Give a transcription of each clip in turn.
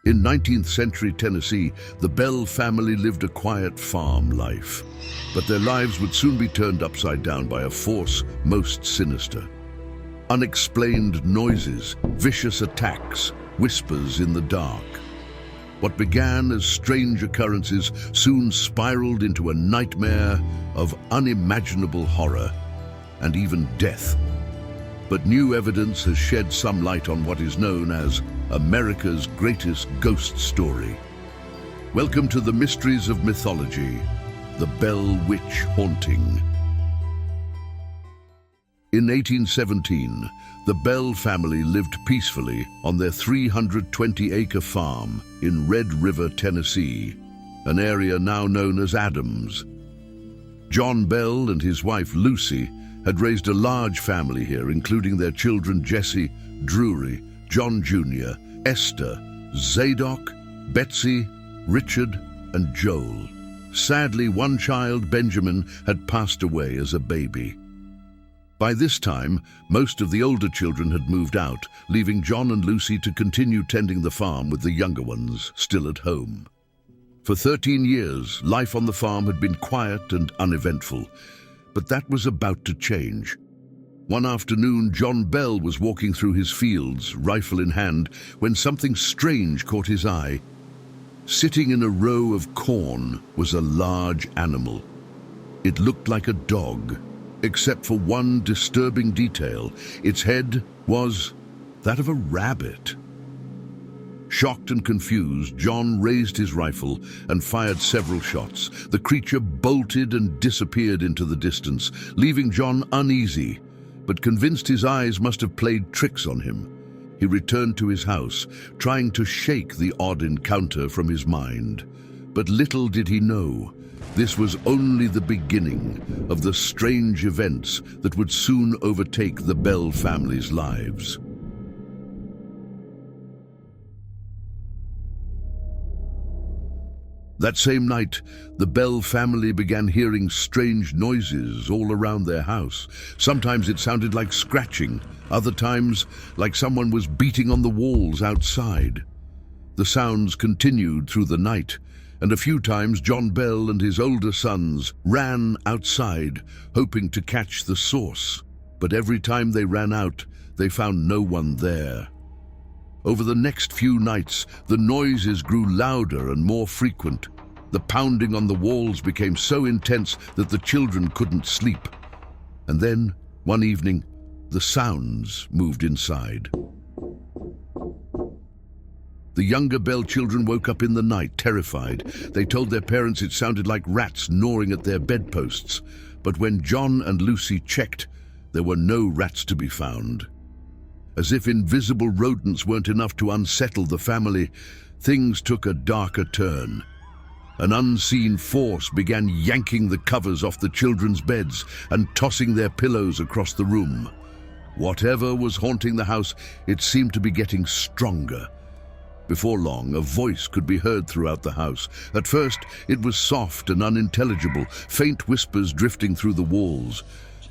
In 19th century Tennessee, the Bell family lived a quiet farm life. But their lives would soon be turned upside down by a force most sinister. Unexplained noises, vicious attacks, whispers in the dark. What began as strange occurrences soon spiraled into a nightmare of unimaginable horror and even death. But new evidence has shed some light on what is known as America's greatest ghost story. Welcome to the mysteries of mythology, the Bell Witch haunting. In 1817, the Bell family lived peacefully on their 320-acre farm in Red River, Tennessee, an area now known as Adams. John Bell and his wife Lucy had raised a large family here, including their children Jesse, Drury, John Jr., Esther, Zadok, Betsy, Richard, and Joel. Sadly, one child, Benjamin, had passed away as a baby. By this time, most of the older children had moved out, leaving John and Lucy to continue tending the farm with the younger ones still at home. For 13 years, life on the farm had been quiet and uneventful, but that was about to change. One afternoon, John Bell was walking through his fields, rifle in hand, when something strange caught his eye. Sitting in a row of corn was a large animal. It looked like a dog, except for one disturbing detail. Its head was that of a rabbit. Shocked and confused, John raised his rifle and fired several shots. The creature bolted and disappeared into the distance, leaving John uneasy, but convinced his eyes must have played tricks on him. He returned to his house, trying to shake the odd encounter from his mind. But little did he know, this was only the beginning of the strange events that would soon overtake the Bell family's lives. That same night, the Bell family began hearing strange noises all around their house. Sometimes it sounded like scratching, other times like someone was beating on the walls outside. The sounds continued through the night, and a few times John Bell and his older sons ran outside, hoping to catch the source. But every time they ran out, they found no one there. Over the next few nights, the noises grew louder and more frequent. The pounding on the walls became so intense that the children couldn't sleep. And then, one evening, the sounds moved inside. The younger Bell children woke up in the night, terrified. They told their parents it sounded like rats gnawing at their bedposts. But when John and Lucy checked, there were no rats to be found. As if invisible rodents weren't enough to unsettle the family, things took a darker turn. An unseen force began yanking the covers off the children's beds and tossing their pillows across the room. Whatever was haunting the house, it seemed to be getting stronger. Before long, a voice could be heard throughout the house. At first, it was soft and unintelligible, faint whispers drifting through the walls.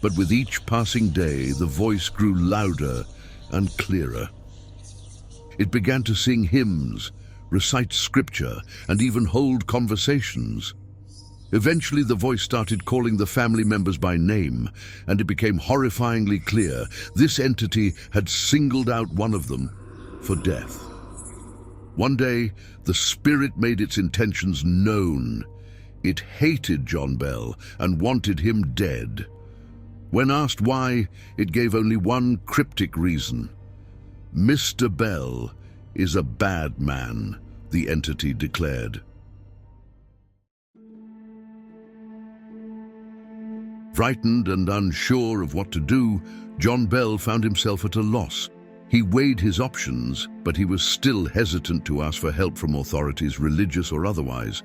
But with each passing day, the voice grew louder and clearer. It began to sing hymns, recite scripture, and even hold conversations. Eventually, the voice started calling the family members by name, and it became horrifyingly clear this entity had singled out one of them for death. One day, the spirit made its intentions known. It hated John Bell and wanted him dead. When asked why, it gave only one cryptic reason. "Mr. Bell is a bad man," the entity declared. Frightened and unsure of what to do, John Bell found himself at a loss. He weighed his options, but he was still hesitant to ask for help from authorities, religious or otherwise.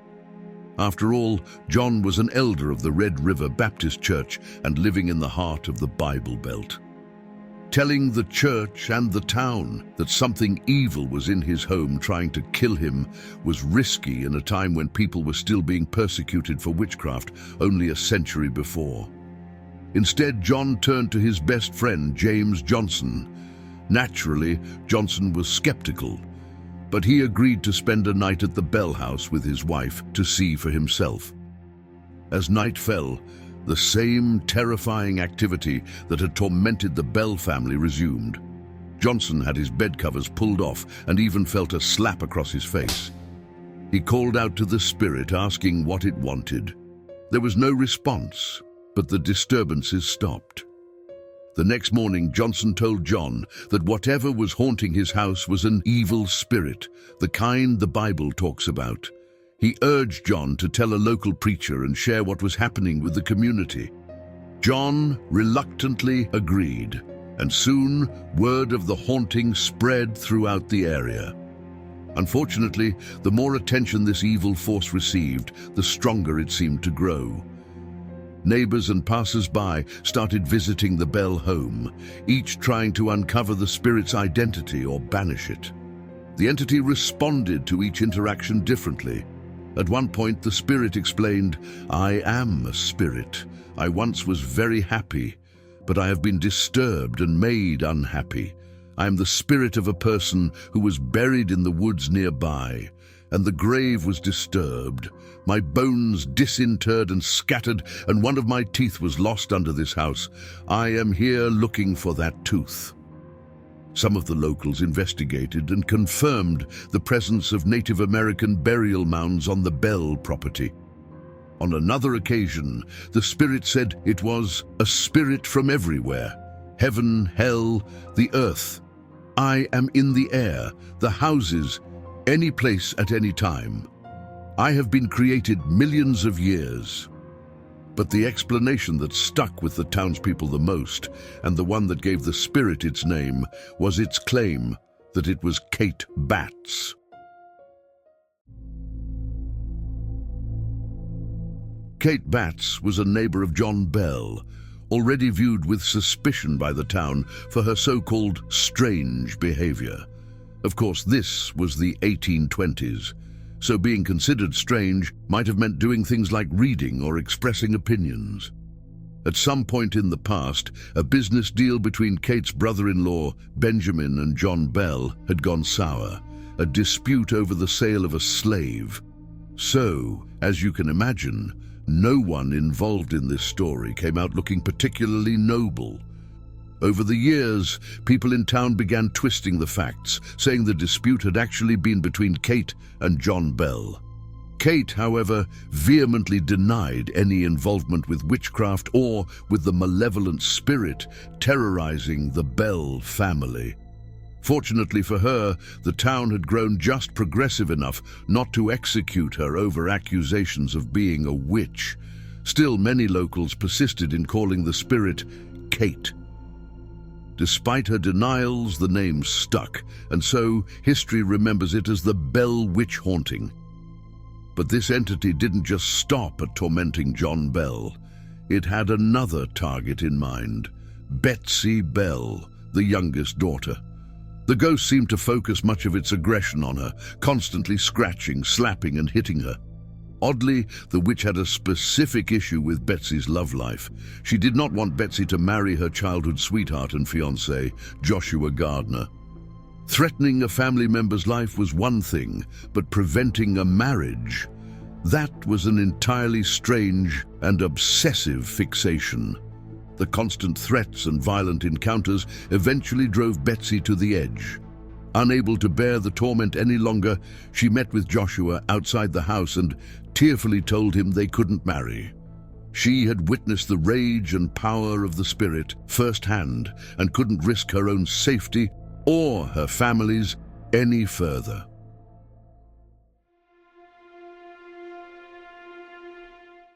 After all, John was an elder of the Red River Baptist Church and living in the heart of the Bible Belt. Telling the church and the town that something evil was in his home trying to kill him was risky in a time when people were still being persecuted for witchcraft only a century before. Instead, John turned to his best friend, James Johnson. Naturally, Johnson was skeptical, but he agreed to spend a night at the Bell House with his wife to see for himself. As night fell, the same terrifying activity that had tormented the Bell family resumed. Johnson had his bed covers pulled off and even felt a slap across his face. He called out to the spirit, asking what it wanted. There was no response, but the disturbances stopped. The next morning, Johnson told John that whatever was haunting his house was an evil spirit, the kind the Bible talks about. He urged John to tell a local preacher and share what was happening with the community. John reluctantly agreed, and soon word of the haunting spread throughout the area. Unfortunately, the more attention this evil force received, the stronger it seemed to grow. Neighbors and passers-by started visiting the Bell home, each trying to uncover the spirit's identity or banish it. The entity responded to each interaction differently. At one point, the spirit explained, "I am a spirit. I once was very happy, but I have been disturbed and made unhappy. I am the spirit of a person who was buried in the woods nearby, and the grave was disturbed. My bones disinterred and scattered, and one of my teeth was lost under this house. I am here looking for that tooth." Some of the locals investigated and confirmed the presence of Native American burial mounds on the Bell property. On another occasion, the spirit said it was a spirit from everywhere: heaven, hell, the earth. I am in the air, the houses, any place at any time. I have been created millions of years. But the explanation that stuck with the townspeople the most, and the one that gave the spirit its name, was its claim that it was Kate Batts. Kate Batts was a neighbor of John Bell, already viewed with suspicion by the town for her so-called strange behavior. Of course, this was the 1820s, so being considered strange might have meant doing things like reading or expressing opinions. At some point in the past, a business deal between Kate's brother-in-law, Benjamin, and John Bell had gone sour, a dispute over the sale of a slave. So, as you can imagine, no one involved in this story came out looking particularly noble. Over the years, people in town began twisting the facts, saying the dispute had actually been between Kate and John Bell. Kate, however, vehemently denied any involvement with witchcraft or with the malevolent spirit terrorizing the Bell family. Fortunately for her, the town had grown just progressive enough not to execute her over accusations of being a witch. Still, many locals persisted in calling the spirit Kate. Despite her denials, the name stuck, and so history remembers it as the Bell Witch Haunting. But this entity didn't just stop at tormenting John Bell. It had another target in mind: Betsy Bell, the youngest daughter. The ghost seemed to focus much of its aggression on her, constantly scratching, slapping, and hitting her. Oddly, the witch had a specific issue with Betsy's love life. She did not want Betsy to marry her childhood sweetheart and fiancé, Joshua Gardner. Threatening a family member's life was one thing, but preventing a marriage, that was an entirely strange and obsessive fixation. The constant threats and violent encounters eventually drove Betsy to the edge. Unable to bear the torment any longer, she met with Joshua outside the house and tearfully told him they couldn't marry. She had witnessed the rage and power of the spirit firsthand and couldn't risk her own safety or her family's any further.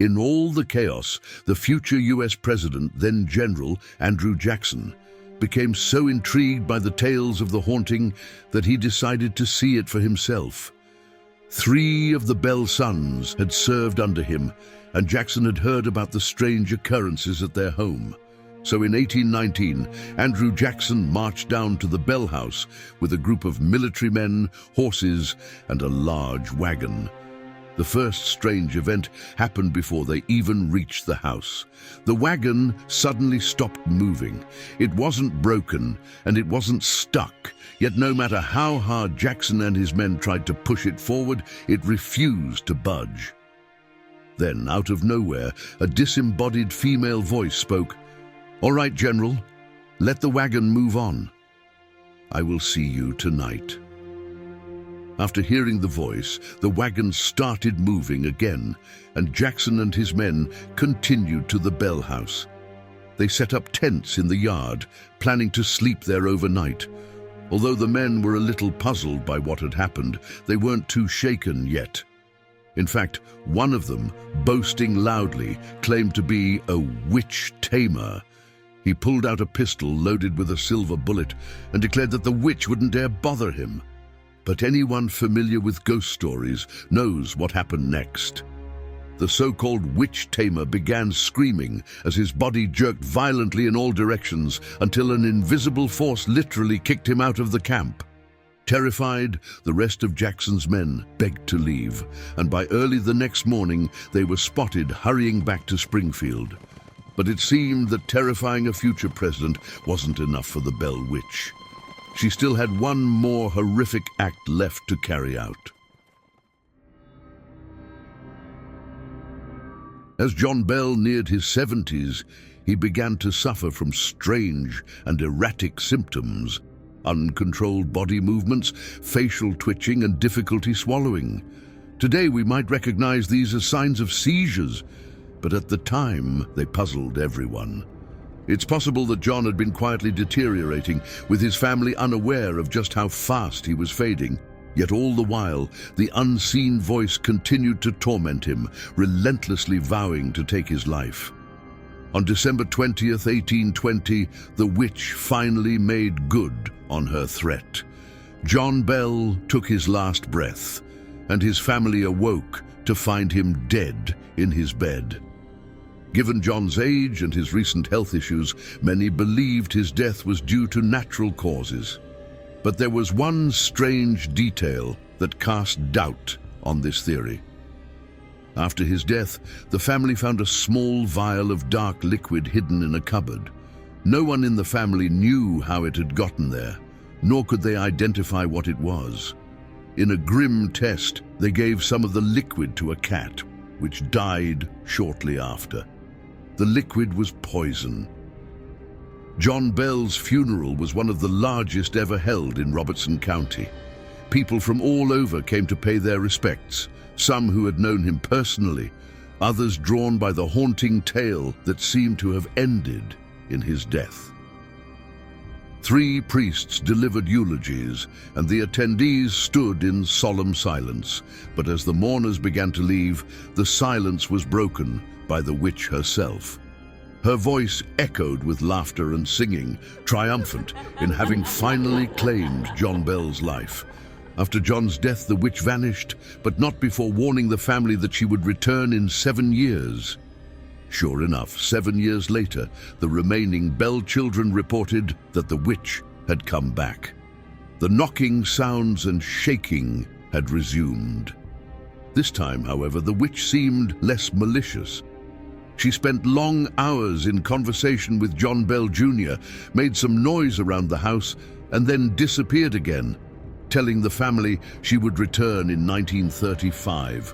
In all the chaos, the future U.S. President, then General Andrew Jackson, became so intrigued by the tales of the haunting that he decided to see it for himself. 3 of the Bell sons had served under him, and Jackson had heard about the strange occurrences at their home. So in 1819, Andrew Jackson marched down to the Bell House with a group of military men, horses, and a large wagon. The first strange event happened before they even reached the house. The wagon suddenly stopped moving. It wasn't broken and it wasn't stuck, yet no matter how hard Jackson and his men tried to push it forward, it refused to budge. Then, out of nowhere, a disembodied female voice spoke, "All right, General, let the wagon move on. I will see you tonight." After hearing the voice, the wagon started moving again, and Jackson and his men continued to the Bell house. They set up tents in the yard, planning to sleep there overnight. Although the men were a little puzzled by what had happened, they weren't too shaken yet. In fact, one of them, boasting loudly, claimed to be a witch tamer. He pulled out a pistol loaded with a silver bullet and declared that the witch wouldn't dare bother him. But anyone familiar with ghost stories knows what happened next. The so-called witch tamer began screaming as his body jerked violently in all directions until an invisible force literally kicked him out of the camp. Terrified, the rest of Jackson's men begged to leave, and by early the next morning they were spotted hurrying back to Springfield. But it seemed that terrifying a future president wasn't enough for the Bell Witch. She still had one more horrific act left to carry out. As John Bell neared his 70s, he began to suffer from strange and erratic symptoms: uncontrolled body movements, facial twitching, and difficulty swallowing. Today we might recognize these as signs of seizures, but at the time they puzzled everyone. It's possible that John had been quietly deteriorating, with his family unaware of just how fast he was fading. Yet all the while, the unseen voice continued to torment him, relentlessly vowing to take his life. On December 20th, 1820, the witch finally made good on her threat. John Bell took his last breath, and his family awoke to find him dead in his bed. Given John's age and his recent health issues, many believed his death was due to natural causes. But there was one strange detail that cast doubt on this theory. After his death, the family found a small vial of dark liquid hidden in a cupboard. No one in the family knew how it had gotten there, nor could they identify what it was. In a grim test, they gave some of the liquid to a cat, which died shortly after. The liquid was poison. John Bell's funeral was one of the largest ever held in Robertson County. People from all over came to pay their respects, some who had known him personally, others drawn by the haunting tale that seemed to have ended in his death. 3 priests delivered eulogies, and the attendees stood in solemn silence. But as the mourners began to leave, the silence was broken by the witch herself. Her voice echoed with laughter and singing, triumphant in having finally claimed John Bell's life. After John's death, the witch vanished, but not before warning the family that she would return in 7 years. Sure enough, 7 years later, the remaining Bell children reported that the witch had come back. The knocking sounds and shaking had resumed. This time, however, the witch seemed less malicious. She spent long hours in conversation with John Bell Jr., made some noise around the house, and then disappeared again, telling the family she would return in 1935.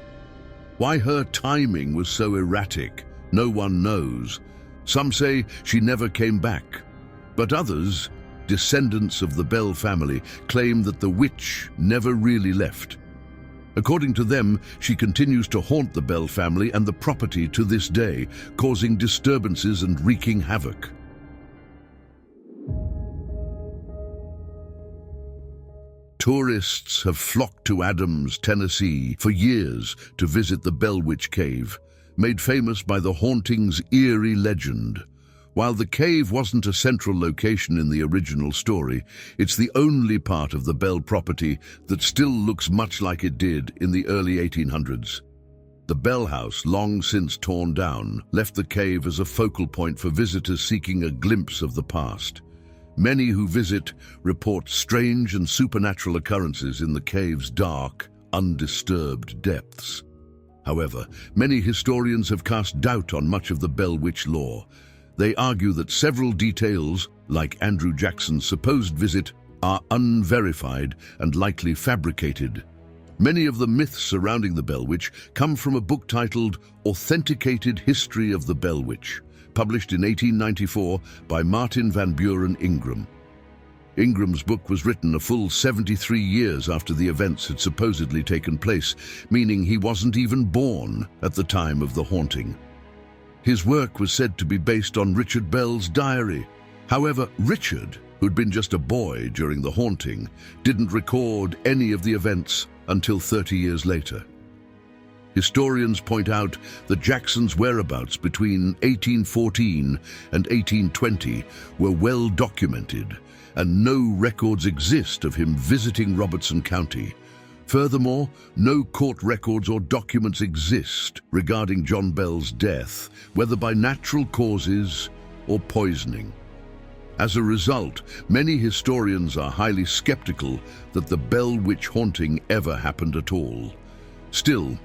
Why her timing was so erratic, no one knows. Some say she never came back, but others, descendants of the Bell family, claim that the witch never really left. According to them, she continues to haunt the Bell family and the property to this day, causing disturbances and wreaking havoc. Tourists have flocked to Adams, Tennessee, for years to visit the Bell Witch Cave, made famous by the haunting's eerie legend. While the cave wasn't a central location in the original story, it's the only part of the Bell property that still looks much like it did in the early 1800s. The Bell House, long since torn down, left the cave as a focal point for visitors seeking a glimpse of the past. Many who visit report strange and supernatural occurrences in the cave's dark, undisturbed depths. However, many historians have cast doubt on much of the Bell Witch lore. They argue that several details, like Andrew Jackson's supposed visit, are unverified and likely fabricated. Many of the myths surrounding the Bell Witch come from a book titled Authenticated History of the Bell Witch, published in 1894 by Martin Van Buren Ingram. Ingram's book was written a full 73 years after the events had supposedly taken place, meaning he wasn't even born at the time of the haunting. His work was said to be based on Richard Bell's diary. However, Richard, who'd been just a boy during the haunting, didn't record any of the events until 30 years later. Historians point out that Jackson's whereabouts between 1814 and 1820 were well documented, and no records exist of him visiting Robertson County. Furthermore, no court records or documents exist regarding John Bell's death, whether by natural causes or poisoning. As a result, many historians are highly skeptical that the Bell Witch haunting ever happened at all. Still,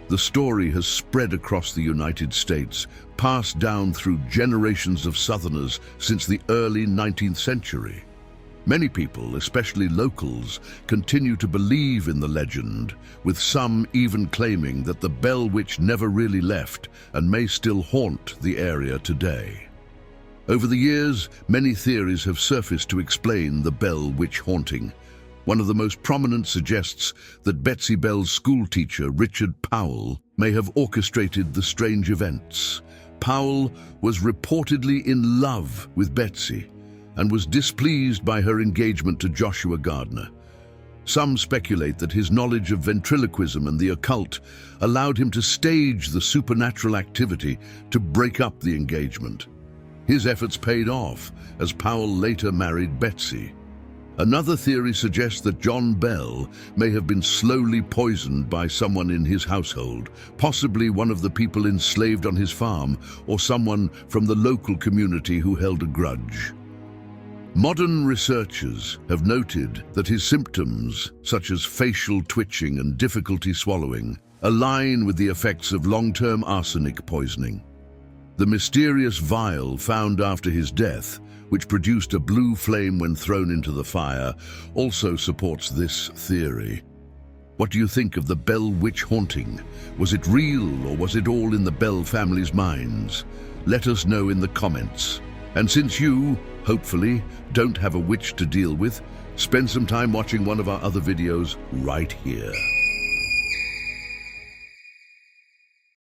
the story has spread across the United States, passed down through generations of Southerners since the early 19th century. Many people, especially locals, continue to believe in the legend, with some even claiming that the Bell Witch never really left and may still haunt the area today. Over the years, many theories have surfaced to explain the Bell Witch haunting. One of the most prominent suggests that Betsy Bell's schoolteacher, Richard Powell, may have orchestrated the strange events. Powell was reportedly in love with Betsy and was displeased by her engagement to Joshua Gardner. Some speculate that his knowledge of ventriloquism and the occult allowed him to stage the supernatural activity to break up the engagement. His efforts paid off, as Powell later married Betsy. Another theory suggests that John Bell may have been slowly poisoned by someone in his household, possibly one of the people enslaved on his farm or someone from the local community who held a grudge. Modern researchers have noted that his symptoms, such as facial twitching and difficulty swallowing, align with the effects of long-term arsenic poisoning. The mysterious vial found after his death, which produced a blue flame when thrown into the fire, also supports this theory. What do you think of the Bell Witch haunting? Was it real, or was it all in the Bell family's minds? Let us know in the comments. And since you, hopefully, don't have a witch to deal with, spend some time watching one of our other videos right here.